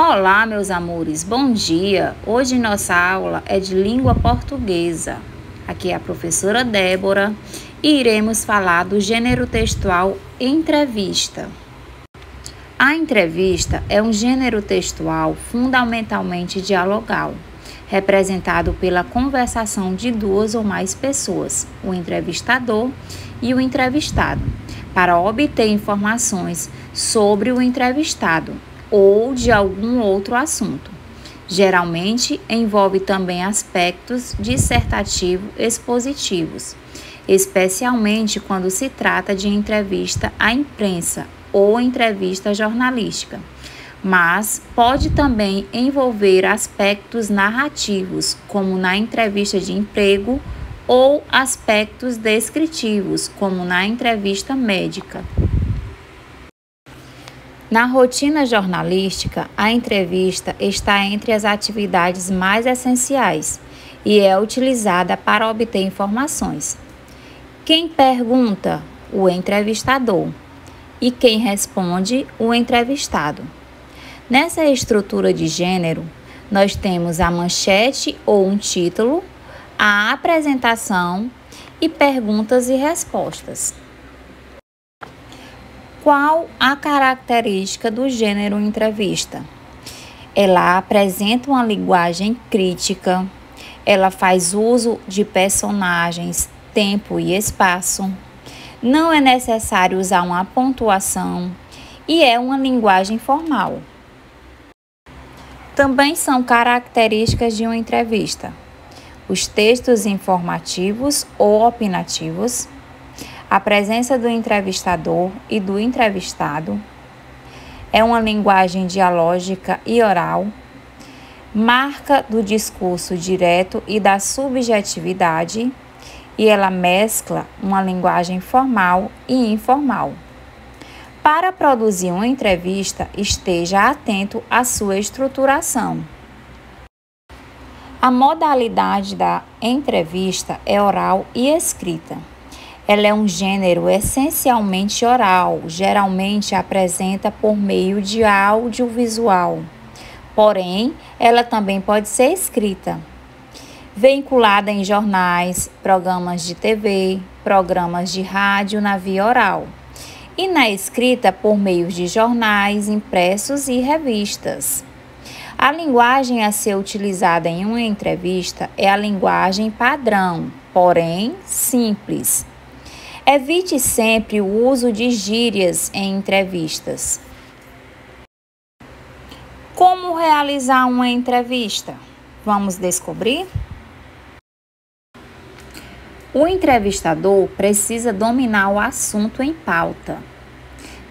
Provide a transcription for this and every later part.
Olá, meus amores, bom dia! Hoje nossa aula é de língua portuguesa. Aqui é a professora Débora e iremos falar do gênero textual entrevista. A entrevista é um gênero textual fundamentalmente dialogal, representado pela conversação de duas ou mais pessoas, o entrevistador e o entrevistado, para obter informações sobre o entrevistado ou de algum outro assunto. Geralmente, envolve também aspectos dissertativo-expositivos, especialmente quando se trata de entrevista à imprensa ou entrevista jornalística, mas pode também envolver aspectos narrativos, como na entrevista de emprego, ou aspectos descritivos, como na entrevista médica. Na rotina jornalística, a entrevista está entre as atividades mais essenciais e é utilizada para obter informações. Quem pergunta? O entrevistador. E quem responde? O entrevistado. Nessa estrutura de gênero, nós temos a manchete ou um título, a apresentação e perguntas e respostas. Qual a característica do gênero entrevista? Ela apresenta uma linguagem crítica, ela faz uso de personagens, tempo e espaço, não é necessário usar uma pontuação e é uma linguagem formal. Também são características de uma entrevista: os textos informativos ou opinativos, a presença do entrevistador e do entrevistado, é uma linguagem dialógica e oral, marca do discurso direto e da subjetividade, e ela mescla uma linguagem formal e informal. Para produzir uma entrevista, esteja atento à sua estruturação. A modalidade da entrevista é oral e escrita. Ela é um gênero essencialmente oral, geralmente apresenta por meio de audiovisual. Porém, ela também pode ser escrita, veiculada em jornais, programas de TV, programas de rádio na via oral, e na escrita por meio de jornais, impressos e revistas. A linguagem a ser utilizada em uma entrevista é a linguagem padrão, porém simples. Evite sempre o uso de gírias em entrevistas. Como realizar uma entrevista? Vamos descobrir? O entrevistador precisa dominar o assunto em pauta.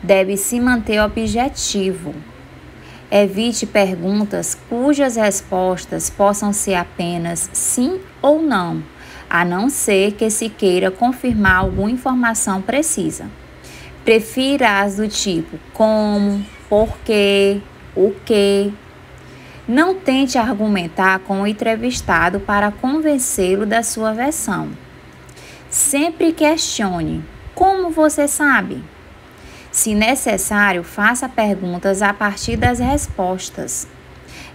Deve se manter objetivo. Evite perguntas cujas respostas possam ser apenas sim ou não ser que se queira confirmar alguma informação precisa. Prefira as do tipo como, porquê, o que. Não tente argumentar com o entrevistado para convencê-lo da sua versão. Sempre questione: como você sabe? Se necessário, faça perguntas a partir das respostas.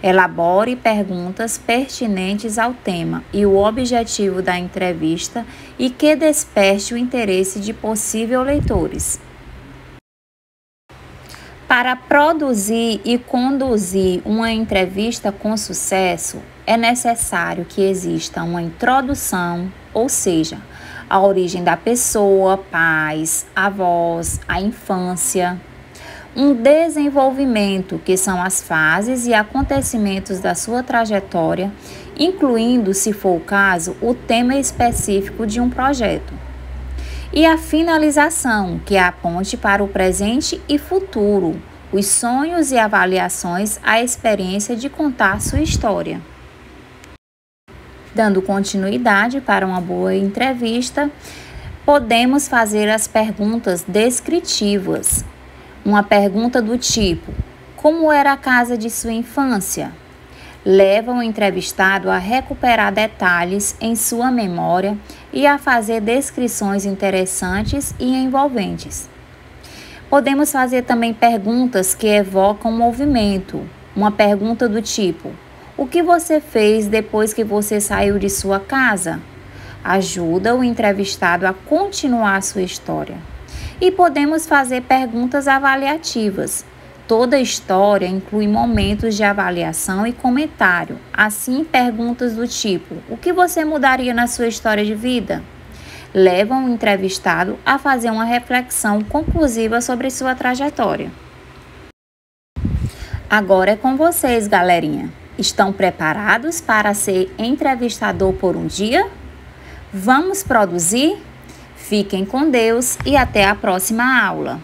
Elabore perguntas pertinentes ao tema e o objetivo da entrevista e que desperte o interesse de possíveis leitores. Para produzir e conduzir uma entrevista com sucesso, é necessário que exista uma introdução, ou seja, a origem da pessoa, pais, avós, a infância, um desenvolvimento, que são as fases e acontecimentos da sua trajetória, incluindo, se for o caso, o tema específico de um projeto. E a finalização, que é a ponte para o presente e futuro, os sonhos e avaliações, a experiência de contar sua história. Dando continuidade para uma boa entrevista, podemos fazer as perguntas descritivas. Uma pergunta do tipo: como era a casa de sua infância? Leva o entrevistado a recuperar detalhes em sua memória e a fazer descrições interessantes e envolventes. Podemos fazer também perguntas que evocam movimento. Uma pergunta do tipo: o que você fez depois que você saiu de sua casa? Ajuda o entrevistado a continuar sua história. E podemos fazer perguntas avaliativas. Toda história inclui momentos de avaliação e comentário. Assim, perguntas do tipo: o que você mudaria na sua história de vida? Levam o entrevistado a fazer uma reflexão conclusiva sobre sua trajetória. Agora é com vocês, galerinha. Estão preparados para ser entrevistador por um dia? Vamos produzir? Fiquem com Deus e até a próxima aula.